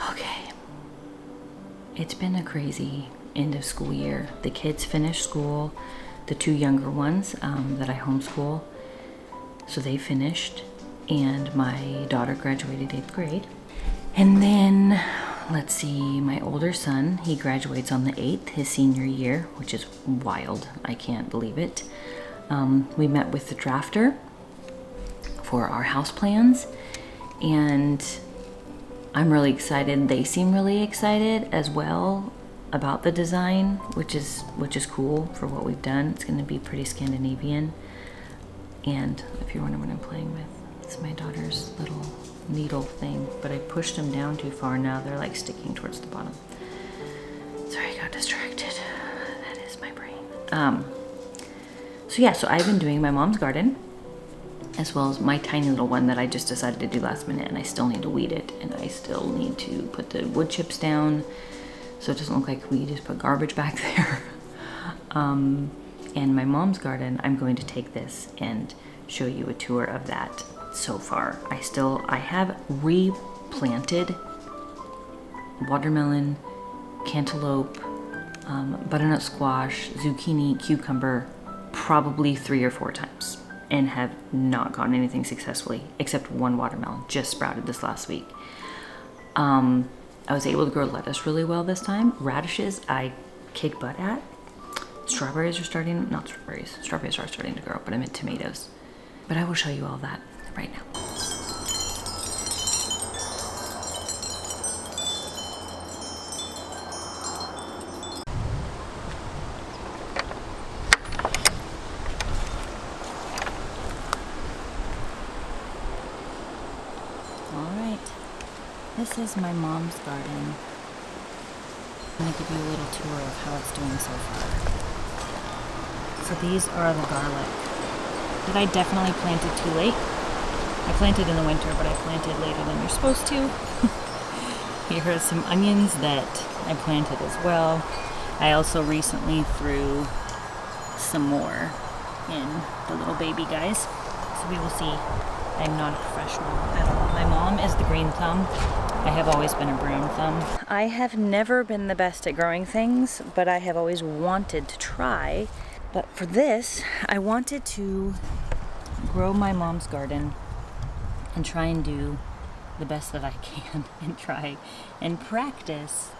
Okay. It's been a crazy end of school year. The kids finished school, the two younger ones that I homeschool. So they finished, and my daughter graduated 8th grade. And then, let's see, my older son, he graduates on the 8th, his senior year, which is wild. I can't believe it. We met with the drafter for our house plans, and I'm really excited. They seem really excited as well about the design, which is cool for what we've done. It's going to be pretty Scandinavian. And if you're wondering what I'm playing with, it's my daughter's little needle thing, but I pushed them down too far. Now they're like sticking towards the bottom. Sorry, I got distracted. That is my brain. So yeah, so I've been doing my mom's garden, as well as my tiny little one that I just decided to do last minute, and I still need to weed it, and I still need to put the wood chips down so it doesn't look like we just put garbage back there. And my mom's garden, I'm going to take this and show you a tour of that. So far, I have replanted watermelon, cantaloupe, butternut squash, zucchini, cucumber, probably 3 or 4 times, and have not gotten anything successfully except one watermelon just sprouted this last week. I was able to grow lettuce really well this time. Radishes I kicked butt at. Strawberries are starting to grow, but I meant tomatoes. But I will show you all that right now. This is my mom's garden. I'm going to give you a little tour of how it's doing so far. So these are the garlic that I definitely planted too late. I planted in the winter, but I planted later than you're supposed to. Here are some onions that I planted as well. I also recently threw some more in the little baby guys. So we will see. I'm not a professional at all. My mom is the green thumb. I have always been a brown thumb. I have never been the best at growing things, but I have always wanted to try. But for this, I wanted to grow my mom's garden and try and do the best that I can and try and practice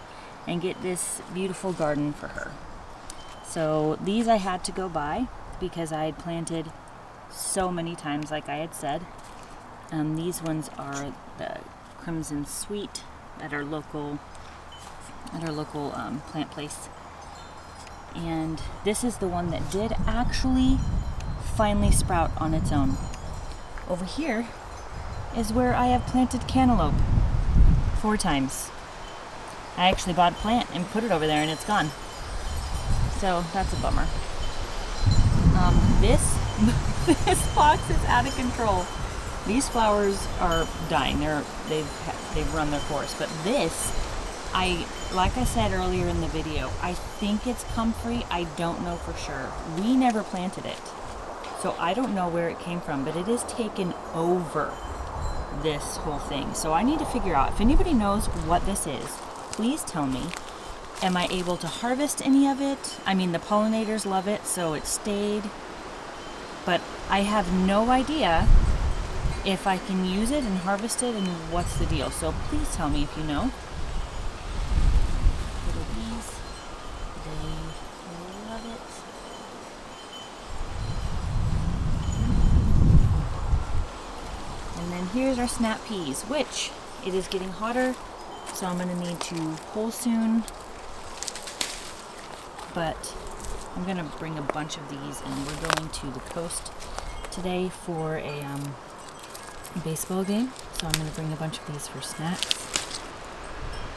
and get this beautiful garden for her. So these I had to go buy because I had planted so many times, like I had said. These ones are the Crimson Sweet at our local plant place, and this is the one that did actually finally sprout on its own. Over here is where I have planted cantaloupe 4 times. I actually bought a plant and put it over there and it's gone, so that's a bummer. This box is out of control. These flowers are dying. They've run their course. But this, like I said earlier in the video, I think it's Comfrey. I don't know for sure. We never planted it, so I don't know where it came from. But it has taken over this whole thing. So I need to figure out if anybody knows what this is. Please tell me. Am I able to harvest any of it? I mean, the pollinators love it, so it stayed. But I have no idea if I can use it and harvest it and what's the deal. So please tell me if you know. Little bees, they love it. And then here's our snap peas, which it is getting hotter, so I'm going to need to pull soon. But I'm going to bring a bunch of these, and we're going to the coast today for a baseball game, so I'm going to bring a bunch of these for snacks.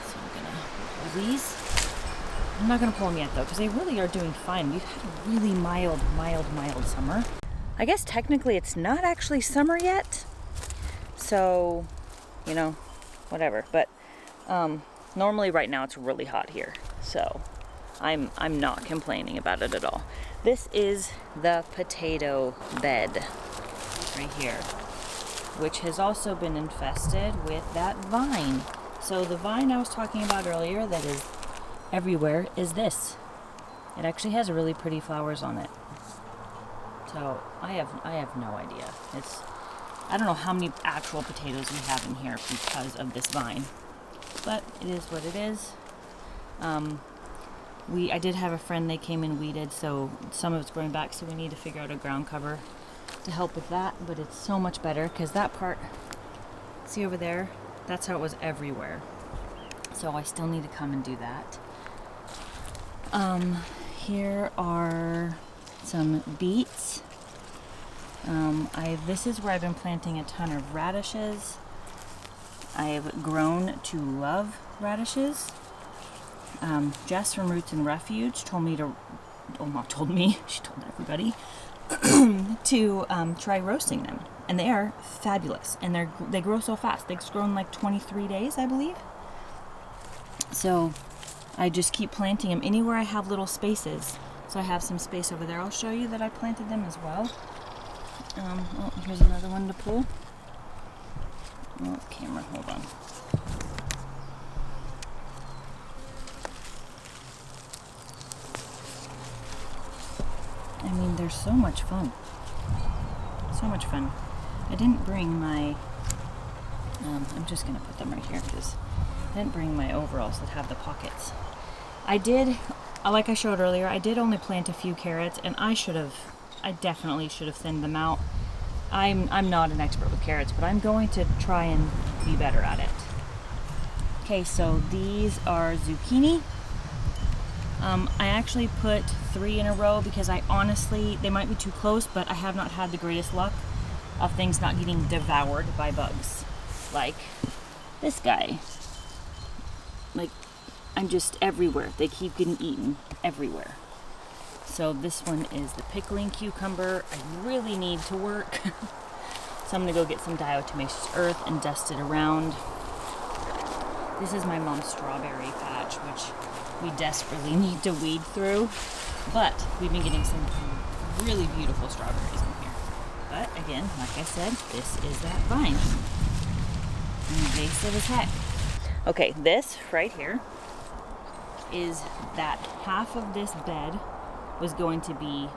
So I'm going to pull these. I'm not going to pull them yet though, because they really are doing fine. We've had a really mild summer. I guess technically it's not actually summer yet, so you know, whatever. But normally right now it's really hot here, so I'm not complaining about it at all. This is the potato bed right here, which has also been infested with that vine. So the vine I was talking about earlier that is everywhere is this. It actually has really pretty flowers on it. So I have no idea. I don't know how many actual potatoes we have in here because of this vine, but it is what it is. I did have a friend, they came and weeded, so some of it's growing back, so we need to figure out a ground cover to help with that, but it's so much better because that part, see over there, that's how it was everywhere. So I still need to come and do that. Here are some beets. This is where I've been planting a ton of radishes. I have grown to love radishes. Jess from Roots and Refuge told me to, well, not told me, she told everybody, to try roasting them. And they are fabulous. And they grow so fast. They've grown like 23 days, I believe. So I just keep planting them anywhere I have little spaces. So I have some space over there. I'll show you that I planted them as well. Oh, here's another one to pull. Oh, camera, hold on. I mean, they're so much fun. So much fun. I didn't bring my, I'm just going to put them right here because I didn't bring my overalls that have the pockets. I did, like I showed earlier, I did only plant a few carrots, and I definitely should have thinned them out. I'm not an expert with carrots, but I'm going to try and be better at it. Okay, so these are zucchini. I actually put 3 in a row because I honestly, they might be too close, but I have not had the greatest luck of things not getting devoured by bugs. Like this guy. Like, I'm just everywhere. They keep getting eaten everywhere. So this one is the pickling cucumber. I really need to work. So I'm gonna go get some diatomaceous earth and dust it around. This is my mom's strawberry patch, which we desperately need to weed through, but we've been getting some really beautiful strawberries in here. But again, like I said, this is that vine. Invasive as heck. Okay, this right here is that half of this bed was going to be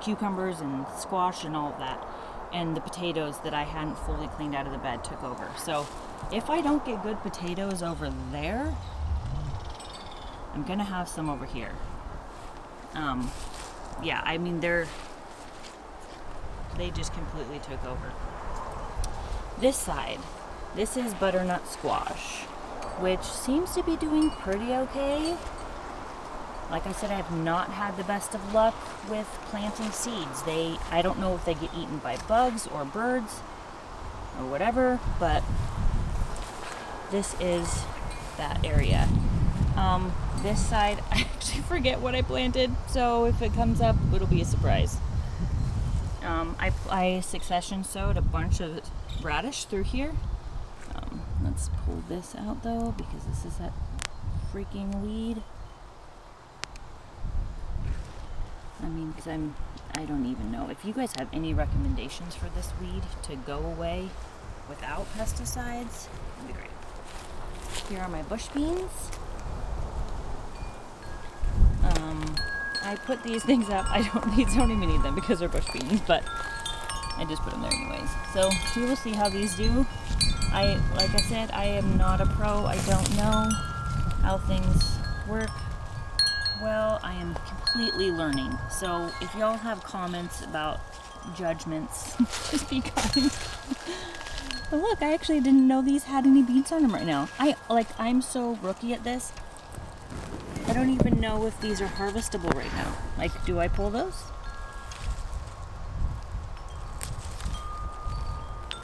cucumbers and squash and all of that, and the potatoes that I hadn't fully cleaned out of the bed took over. So if I don't get good potatoes over there, I'm gonna have some over here. Yeah, I mean, they just completely took over. This side, this is butternut squash, which seems to be doing pretty okay. Like I said, I have not had the best of luck with planting seeds. I don't know if they get eaten by bugs or birds or whatever, but this is that area. This side, I actually forget what I planted, so if it comes up, it'll be a surprise. I succession sowed a bunch of radish through here. Let's pull this out though, because this is that freaking weed. I mean, because I don't even know. If you guys have any recommendations for this weed to go away without pesticides, that'd be great. Here are my bush beans. I put these things up. These don't even need them because they're bush beans, but I just put them there anyways. So we will see how these do. Like I said, I am not a pro. I don't know how things work. Well, I am completely learning. So if y'all have comments about judgments, just be kind. But look, I actually didn't know these had any beads on them right now. I'm so rookie at this. I don't even know if these are harvestable right now. Like, do I pull those?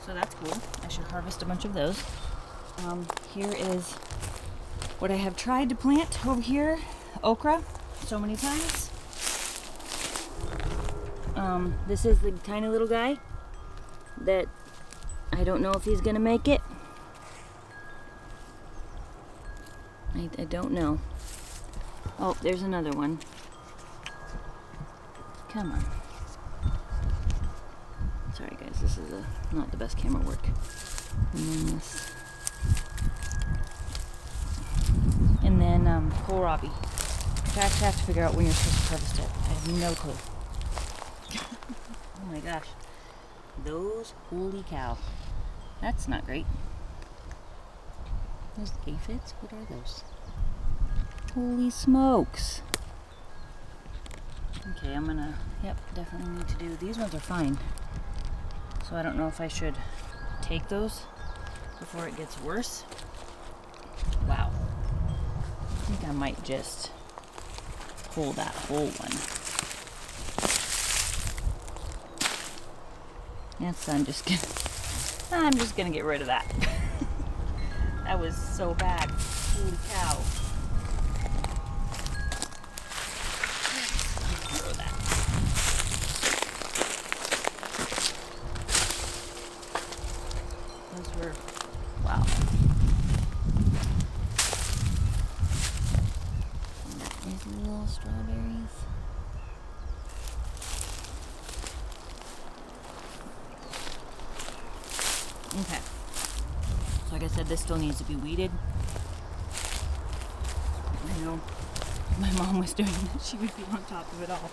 So that's cool. I should harvest a bunch of those. Here is what I have tried to plant over here. Okra, so many times. This is the tiny little guy that I don't know if he's gonna make it. I don't know. Oh, there's another one. Come on. Sorry guys, this is not the best camera work. And then this. kohlrabi. I actually have to figure out when you're supposed to harvest it. I have no clue. Oh my gosh. Those, holy cow. That's not great. Those aphids? What are those? Holy smokes. Okay, I'm gonna, definitely need to do, these ones are fine. So I don't know if I should take those before it gets worse. Wow. I think I might just pull that whole one. Yes, I'm just gonna get rid of that. That was so bad. Holy cow. Throw that. Those were, wow. These little strawberries. Okay. So like I said, this still needs to be weeded. I know my mom was doing it. She would be on top of it all.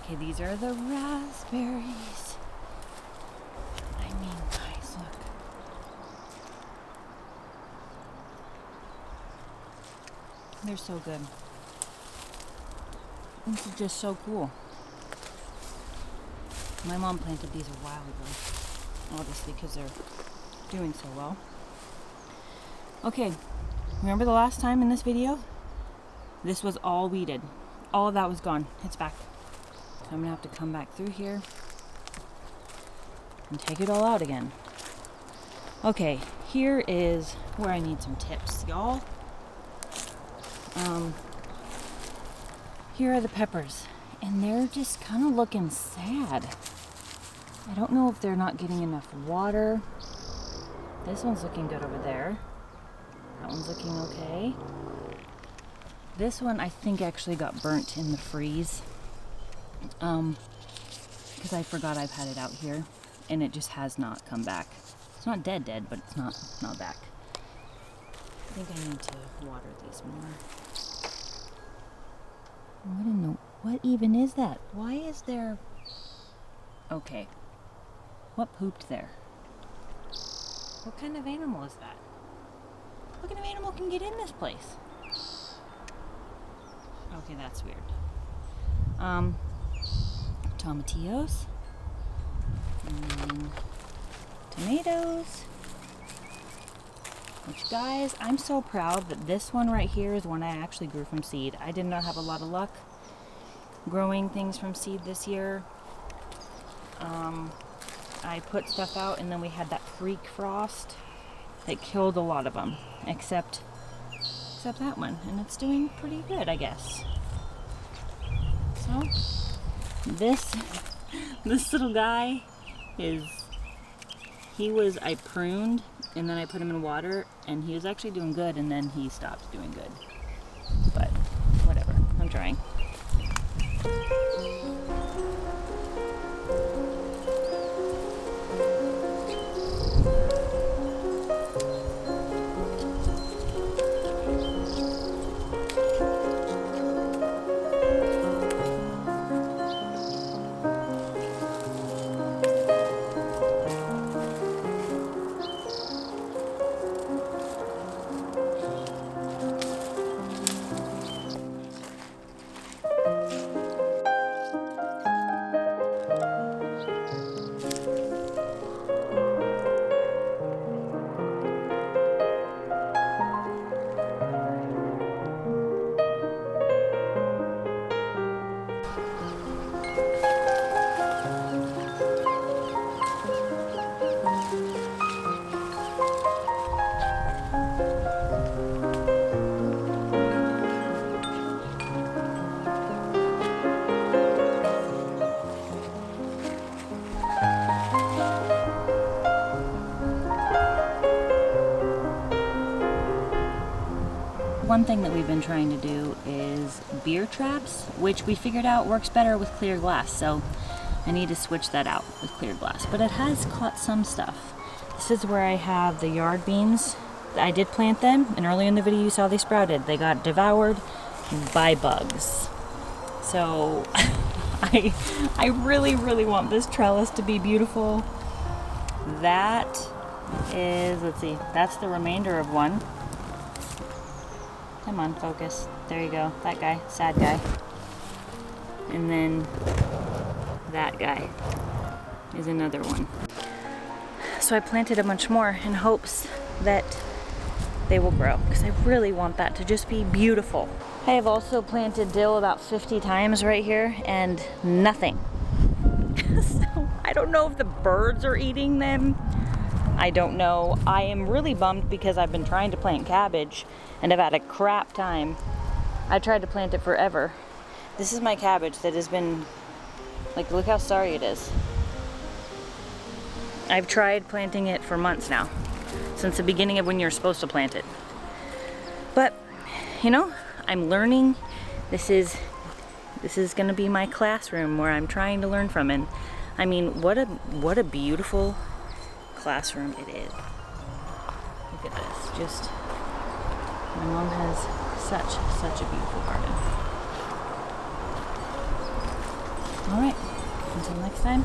Okay, these are the raspberries. I mean, guys, look. They're so good. This is just so cool. My mom planted these a while ago, obviously because they're doing so well. Okay, remember the last time in this video? This was all weeded. All of that was gone. It's back. So I'm gonna have to come back through here and take it all out again. Okay, here is where I need some tips, y'all. Here are the peppers, and they're just kind of looking sad. I don't know if they're not getting enough water. This one's looking good over there. That one's looking okay. This one I think actually got burnt in the freeze. Because I forgot I've had it out here, and it just has not come back. It's not dead, but it's not back. I think I need to water these more. What even is that? Why is there... Okay. What pooped there? What kind of animal is that? What kind of animal can get in this place? Okay, that's weird. Tomatillos. And tomatoes. Which, guys, I'm so proud that this one right here is one I actually grew from seed. I did not have a lot of luck growing things from seed this year. I put stuff out and then we had that freak frost that killed a lot of them, except that one, and it's doing pretty good, I guess. So this little guy I pruned and then I put him in water and he was actually doing good, and then he stopped doing good. But whatever, I'm trying. One thing that we've been trying to do is beer traps, which we figured out works better with clear glass, so I need to switch that out with clear glass. But it has caught some stuff. This is where I have the yard beans I did plant them, and earlier in the video you saw they sprouted. They got devoured by bugs. So I really, really want this trellis to be beautiful. That is, let's see, that's the remainder of one. Come on, focus. There you go. That guy, sad guy. And then that guy is another one. So I planted a bunch more in hopes that they will grow, because I really want that to just be beautiful. I have also planted dill about 50 times right here and nothing. So I don't know if the birds are eating them. I don't know. I am really bummed because I've been trying to plant cabbage and I've had a crap time. I tried to plant it forever. This is my cabbage that has been, like, look how sorry it is. I've tried planting it for months now, since the beginning of when you're supposed to plant it. But, you know, I'm learning. This is gonna be my classroom where I'm trying to learn from. And I mean, what a beautiful classroom it is. Look at this. Just, my mom has such a beautiful garden. All right, until next time.